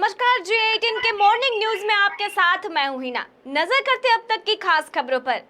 नमस्कार, G18 के morning news में आपके साथ मैं हूं हिना। नजर करते अब तक की खास खबरों पर।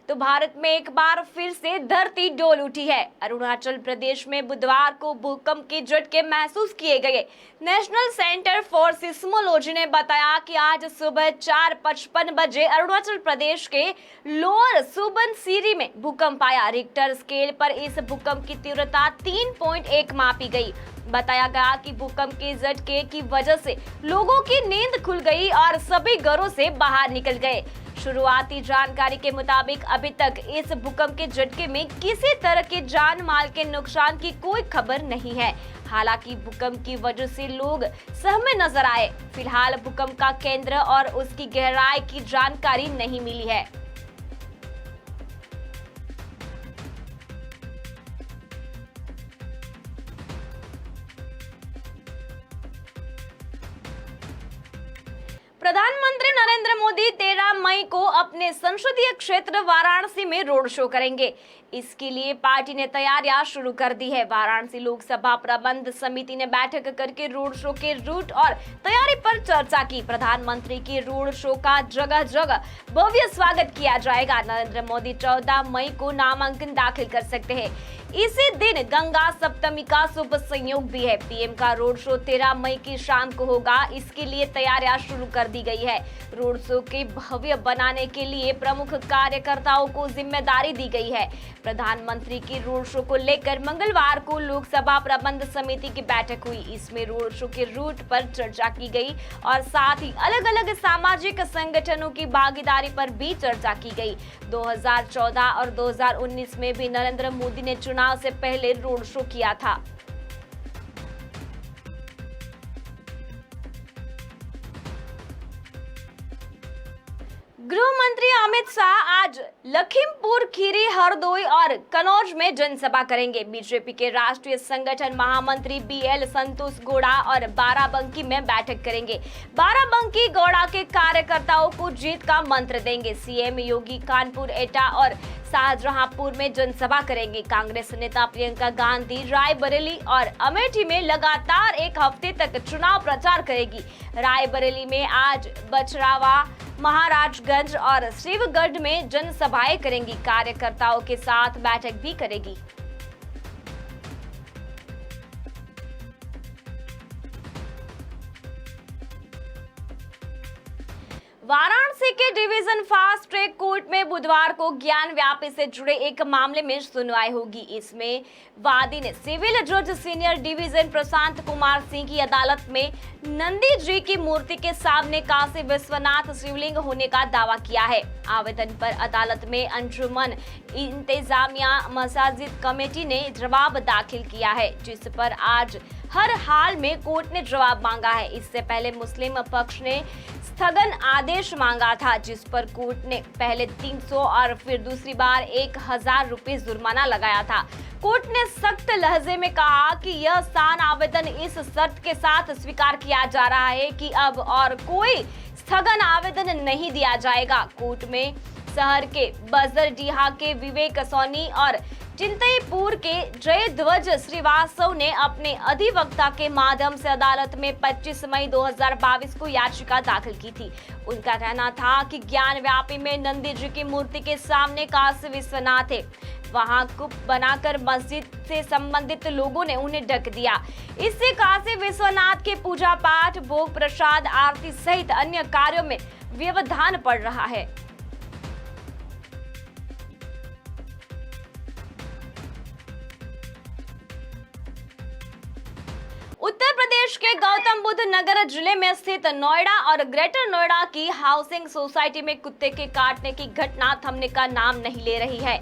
तो भारत में एक बार फिर से धरती डोल उठी है। अरुणाचल प्रदेश में बुधवार को भूकंप के झटके महसूस किए गए। नेशनल सेंटर फॉर सिस्मोलॉजी ने बताया कि आज सुबह 4:55 बजे अरुणाचल प्रदेश के लोअर सुबनसिरी में भूकंप आया। रिक्टर स्केल पर इस भूकंप की तीव्रता 3.1 मापी गई। बताया गया कि भूकंप के झटके की वजह से लोगों की नींद खुल गई और सभी घरों से बाहर निकल गए। शुरुआती जानकारी के मुताबिक अभी तक इस भूकंप के झटके में किसी तरह के जान माल के नुकसान की कोई खबर नहीं है। हालांकि भूकंप की वजह से लोग सहमे नजर आए। फिलहाल भूकंप का केंद्र और उसकी गहराई की जानकारी नहीं मिली है। प्रधानमंत्री नरेंद्र मोदी 13 मई को अपने संसदीय क्षेत्र वाराणसी में रोड शो करेंगे। इसके लिए पार्टी ने तैयारियां शुरू कर दी है। वाराणसी लोकसभा प्रबंध समिति ने बैठक करके रोड शो के रूट और तैयारी पर चर्चा की। प्रधानमंत्री के रोड शो का जगह जगह भव्य स्वागत किया जाएगा। नरेंद्र मोदी 14 मई को नामांकन दाखिल कर सकते हैं। इसी दिन गंगा सप्तमी का शुभ संयोग भी है। पीएम का रोड शो 13 मई की शाम को होगा। इसके लिए तैयारियां शुरू कर दी गई है। रोड शो के भव्य बनाने के लिए प्रमुख कार्यकर्ताओं को जिम्मेदारी दी गई है। प्रधानमंत्री की रोड शो को लेकर मंगलवार को लोकसभा प्रबंध समिति की बैठक हुई। इसमें रोड शो के रूट पर चर्चा की गई और साथ ही अलग अलग सामाजिक संगठनों की भागीदारी पर भी चर्चा की गई। 2014 और 2019 में भी नरेंद्र मोदी ने चुनाव से पहले रोड शो किया था। गृह मंत्री अमित शाह आज लखीमपुर खीरी, हरदोई और कन्नौज में जनसभा करेंगे। बीजेपी के राष्ट्रीय संगठन महामंत्री BL संतोष गौड़ा और बाराबंकी में बैठक करेंगे। बाराबंकी गौड़ा के कार्यकर्ताओं को जीत का मंत्र देंगे। सीएम योगी कानपुर, एटा और शाहजहांपुर में जनसभा करेंगे। कांग्रेस नेता प्रियंका गांधी रायबरेली और अमेठी में लगातार एक हफ्ते तक चुनाव प्रचार करेगी। रायबरेली में आज बछरावा, महाराजगंज और शिवगढ़ में जनसभाएं करेंगी। कार्यकर्ताओं के साथ बैठक भी करेगी। वाराणसी के डिवीजन फास्ट ट्रैक कोर्ट में बुधवार को ज्ञान व्यापी से जुड़े एक मामले में सुनवाई होगी। इसमें वादी ने सिविल जज सीनियर डिवीजन प्रशांत कुमार सिंह की अदालत में नंदी जी की मूर्ति के सामने काशी विश्वनाथ शिवलिंग होने का दावा किया है। आवेदन पर अदालत में अंजुमन इंतजामिया मसाजिद कमेटी ने जवाब दाखिल किया है, जिस पर आज हर हाल में कोर्ट ने जवाब मांगा है। इससे पहले मुस्लिम पक्ष ने स्थगन आदेश मांगा था, जिस पर कोर्ट ने पहले 300 और फिर दूसरी बार 1000 रुपए जुर्माना लगाया था। कोर्ट ने सख्त लहजे में कहा कि यह स्थान आवेदन इस शर्त के साथ स्वीकार किया जा रहा है कि अब और कोई स्थगन आवेदन नहीं दिया जाएगा। कोर्ट में शहर के बजरडीहा के विवेक सोनी और चिंतईपुर के जयध्वज श्रीवास्तव ने अपने अधिवक्ता के माध्यम से अदालत में 25 मई 2022 को याचिका दाखिल की थी। उनका कहना था कि ज्ञान व्यापी में नंदी जी की मूर्ति के सामने काशी विश्वनाथ है। वहां कूप बनाकर मस्जिद से संबंधित लोगों ने उन्हें ढक दिया। इससे काशी विश्वनाथ के पूजा पाठ, भोग प्रसाद, आरती सहित अन्य कार्यों में व्यवधान पड़ रहा है। उत्तर प्रदेश के गौतम बुद्ध नगर जिले में स्थित नोएडा और ग्रेटर नोएडा की हाउसिंग सोसाइटी में कुत्ते के काटने की घटना थमने का नाम नहीं ले रही है।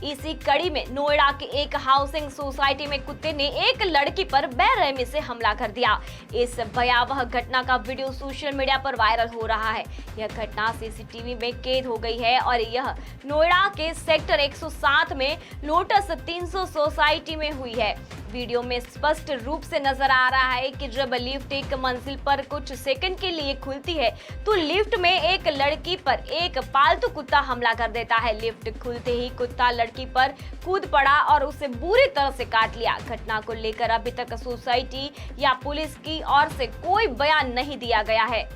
इसी कड़ी में नोएडा के एक हाउसिंग सोसाइटी में कुत्ते ने एक लड़की पर बेरहमी से हमला कर दिया। इस भयावह घटना का वीडियो सोशल मीडिया पर वायरल हो रहा है। यह घटना सीसीटीवी में कैद हो गई है और यह नोएडा के सेक्टर 107 में लोटस 300 सोसाइटी में हुई है। वीडियो में स्पष्ट रूप से नजर आ रहा है कि जब लिफ्ट एक मंजिल पर कुछ सेकंड के लिए खुलती है तो लिफ्ट में एक लड़की पर एक पालतू कुत्ता हमला कर देता है। लिफ्ट खुलते ही कुत्ता लड़की पर कूद पड़ा और उसे बुरी तरह से काट लिया। घटना को लेकर अभी तक सोसाइटी या पुलिस की ओर से कोई बयान नहीं दिया गया है।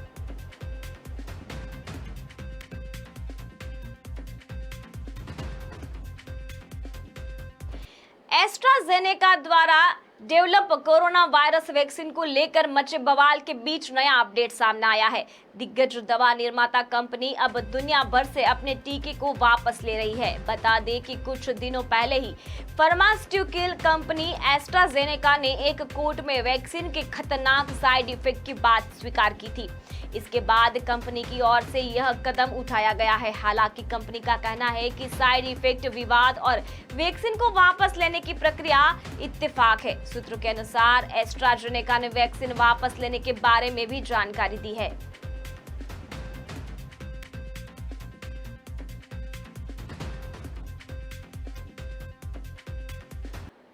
एस्ट्राजेनेका द्वारा डेवलप कोरोना वायरस वैक्सीन को लेकर मचे बवाल के बीच नया अपडेट सामने आया है। दिग्गज दवा निर्माता कंपनी अब दुनिया भर से अपने टीके को वापस ले रही है। बता दें कि कुछ दिनों पहले ही फार्मास्यूटिकल कंपनी एस्ट्राजेनेका ने एक कोर्ट में वैक्सीन के खतरनाक साइड इफेक्ट की बात स्वीकार की थी। इसके बाद कंपनी की ओर से यह कदम उठाया गया है। हालांकि कंपनी का कहना है कि साइड इफेक्ट विवाद और वैक्सीन को वापस लेने की प्रक्रिया इत्तेफाक है। सूत्रों के अनुसार एस्ट्राजेनेका ने वैक्सीन वापस लेने के बारे में भी जानकारी दी है।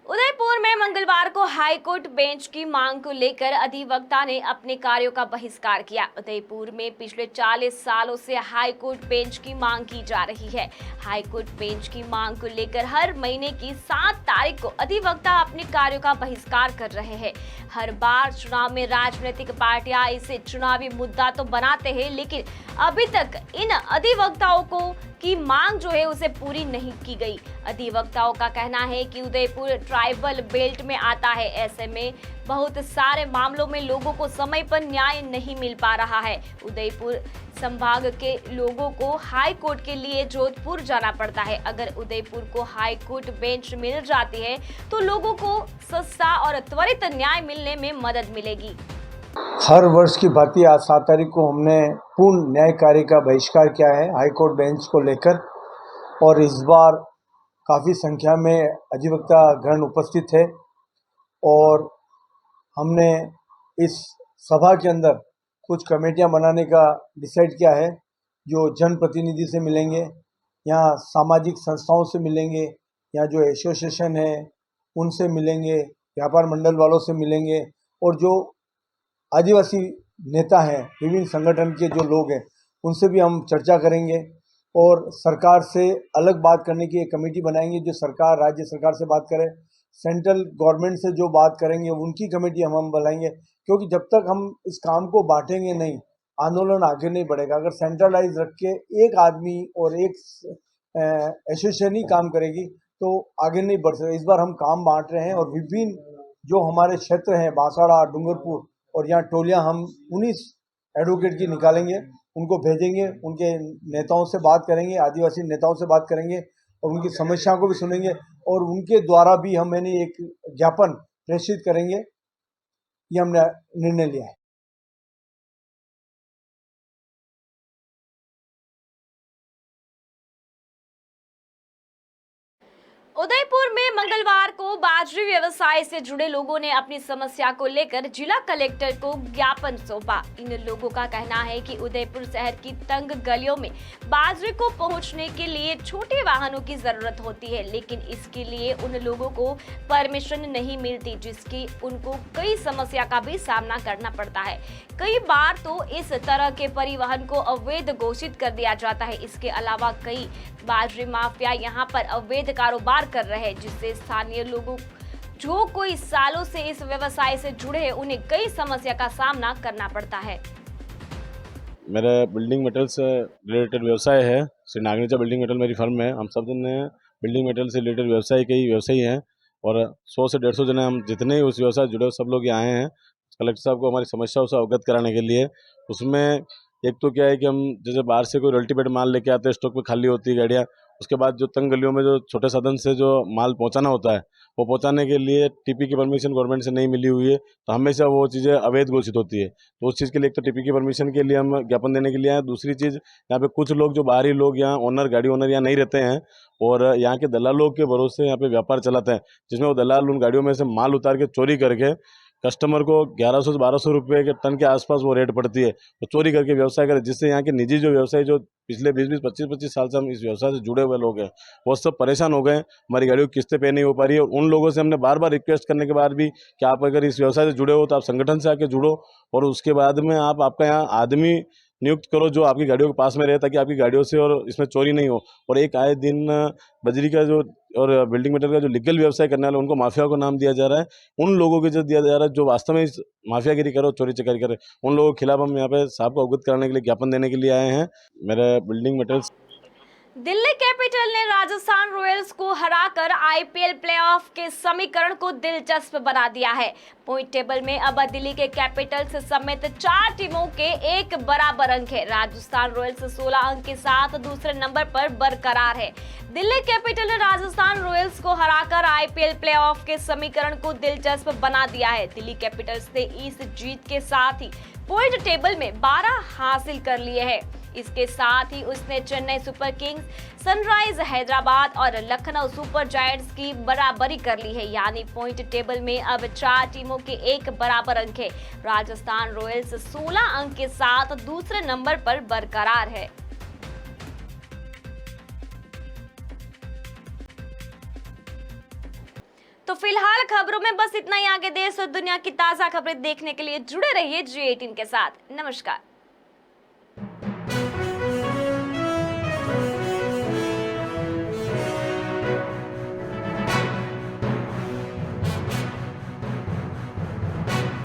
उदयपुर में मंगलवार को हाईकोर्ट बेंच की मांग को लेकर अधिवक्ता ने अपने कार्यों का बहिष्कार किया। उदयपुर में पिछले 40 सालों से हाईकोर्ट बेंच की मांग की जा रही है। हाईकोर्ट बेंच की मांग को लेकर हर महीने की 7 तारीख को अधिवक्ता अपने कार्यों का बहिष्कार कर रहे हैं। हर बार चुनाव में राजनीतिक पार्टियां इसे चुनावी मुद्दा तो बनाते हैं, लेकिन अभी तक इन अधिवक्ताओं की मांग जो है उसे पूरी नहीं की गई। अधिवक्ताओं का कहना है कि उदयपुर ट्राइबल बेल्ट में आता है। ऐसे में बहुत सारे मामलों में लोगों को समय पर न्याय नहीं मिल पा रहा है। उदयपुर संभाग के लोगों को हाई कोर्ट के लिए जोधपुर जाना पड़ता है। अगर उदयपुर को हाई कोर्ट बेंच मिल जाती है तो लोगों को सस्ता और त्वरित न्याय मिलने में मदद मिलेगी। हर वर्ष की भांति आज 7 तारीख को हमने पूर्ण न्याय कार्य का बहिष्कार किया है हाईकोर्ट बेंच को लेकर, और इस बार काफ़ी संख्या में अधिवक्ता गण उपस्थित है और हमने इस सभा के अंदर कुछ कमेटियां बनाने का डिसाइड किया है, जो जनप्रतिनिधि से मिलेंगे, यहाँ सामाजिक संस्थाओं से मिलेंगे, यहाँ जो एसोसिएशन है उनसे मिलेंगे, व्यापार मंडल वालों से मिलेंगे, और जो आदिवासी नेता हैं, विभिन्न संगठन के जो लोग हैं, उनसे भी हम चर्चा करेंगे और सरकार से अलग बात करने की एक कमेटी बनाएंगे जो सरकार, राज्य सरकार से बात करे, सेंट्रल गवर्नमेंट से जो बात करेंगे उनकी कमेटी हम बुलाएंगे। क्योंकि जब तक हम इस काम को बांटेंगे नहीं, आंदोलन आगे नहीं बढ़ेगा। अगर सेंट्रलाइज रख के एक आदमी और एक एसोसिएशन ही काम करेगी तो आगे नहीं बढ़ सकता। इस बार हम काम बांट रहे हैं और विभिन्न जो हमारे क्षेत्र हैं, बांसवाड़ा, डूंगरपुर और यहाँ टोलियाँ, हम 19 एडवोकेट की निकालेंगे, उनको भेजेंगे, उनके नेताओं से बात करेंगे, आदिवासी नेताओं से बात करेंगे और उनकी समस्याओं को भी सुनेंगे और उनके द्वारा भी मैंने एक ज्ञापन प्रेषित करेंगे। ये हमने निर्णय लिया है। उदयपुर में मंगलवार को बाजरी व्यवसाय से जुड़े लोगों ने अपनी समस्या को लेकर जिला कलेक्टर को ज्ञापन सौंपा। इन लोगों का कहना है कि उदयपुर शहर की तंग गलियों में बाजरे को पहुंचने के लिए छोटे वाहनों की जरूरत होती है, लेकिन इसके लिए उन लोगों को परमिशन नहीं मिलती, जिसकी उनको कई समस्या का भी सामना करना पड़ता है। कई बार तो इस तरह के परिवहन को अवैध घोषित कर दिया जाता है। इसके अलावा कई बाजरी माफिया यहाँ पर अवैध कारोबार कर रहे हैं, जिससे स्थानीय लोगों जो कोई सालों से इस व्यवसाय से जुड़े हैं उन्हें कई समस्या का सामना करना पड़ता है। मेरा बिल्डिंग मटेरियल से रिलेटेड व्यवसाय है। श्री नागनीचा बिल्डिंग मटेरियल मेरी फर्म है। हम सब जने बिल्डिंग मटेरियल से रिलेटेड व्यवसाय के ही व्यवसायी हैं और 100 से 150 जने हम जितने ही उस व्यवसाय जुड़े सब लोग यहाँ आए हैं कलेक्टर साहब को हमारी समस्याओं से अवगत कराने के लिए। उसमें एक तो क्या है कि हम जैसे बाहर से कोई अल्टीमेट माल लेके आते हैं, स्टॉक में खाली होती है गाड़ियाँ, उसके बाद जो तंग गलियों में जो छोटे साधन से जो माल पहुंचाना होता है वो पहुंचाने के लिए टीपी की परमिशन गवर्नमेंट से नहीं मिली हुई है, तो हमेशा वो चीज़ें अवैध घोषित होती है। तो उस चीज़ के लिए एक तो टीपी की परमिशन के लिए हम ज्ञापन देने के लिए आए। दूसरी चीज़, यहाँ पे कुछ लोग जो बाहरी लोग यहाँ ओनर, गाड़ी ओनर यहाँ नहीं रहते हैं और यहाँ के दलालों के भरोसे यहाँ पे व्यापार चलाते हैं, जिसमें वो दलाल उन गाड़ियों में से माल उतार के चोरी करके कस्टमर को 1100 से 1200 रुपये के टन के आसपास वो रेट पड़ती है, तो चोरी करके व्यवसाय करें, जिससे यहाँ के निजी जो व्यवसायी जो पिछले 20-20, 25-25 साल से हम इस व्यवसाय से जुड़े हुए लोग हैं, वो सब परेशान हो गए। हमारी गाड़ियों की किस्तें पे नहीं हो पा रही है, और उन लोगों से हमने बार बार रिक्वेस्ट करने के बाद भी कि आप अगर इस व्यवसाय से जुड़े हो तो आप संगठन से आके जुड़ो, और उसके बाद में आप आपका यहाँ आदमी नियुक्त करो जो आपकी गाड़ियों के पास में रहे, ताकि आपकी गाड़ियों से और इसमें चोरी नहीं हो। और एक आए दिन बजरी का जो और बिल्डिंग मटेरियल का जो लीगल व्यवसाय करने वाले उनको माफिया को नाम दिया जा रहा है। उन लोगों को जो दिया जा रहा है जो वास्तव में इस माफियागिरी करे, चोरी चकारी करे, उन लोगों के खिलाफ हम यहाँ पे साहब को अवगत कराने के लिए ज्ञापन देने के लिए आए हैं। मेरे बिल्डिंग मटेरियल्स दिल्ली कैपिटल ने राजस्थान रॉयल्स को हराकर आईपीएल प्लेऑफ के समीकरण को दिलचस्प बना दिया है। पॉइंट टेबल में अब दिल्ली के कैपिटल्स समेत 4 टीमों के एक बराबर अंक है। राजस्थान रॉयल्स 16 अंक के साथ दूसरे नंबर पर बरकरार है। दिल्ली कैपिटल ने राजस्थान रॉयल्स को हराकर आईपीएल प्लेऑफ के समीकरण को दिलचस्प बना दिया है। दिल्ली कैपिटल्स ने इस जीत के साथ ही पॉइंट टेबल में 12 हासिल कर लिए हैं। इसके साथ ही उसने Chennai super Kings, sunrise Hyderabad और लखनऊ सुपर जायंट्स की बराबरी कर ली है, यानी पॉइंट टेबल में अब 4 टीमों के एक बराबर अंक है। राजस्थान रॉयल्स 16 अंक के साथ दूसरे नंबर पर बरकरार है। तो फिलहाल खबरों में बस इतना ही। आगे देश और दुनिया की ताजा खबरें देखने के लिए जुड़े रहिए G18 के साथ। नमस्कार।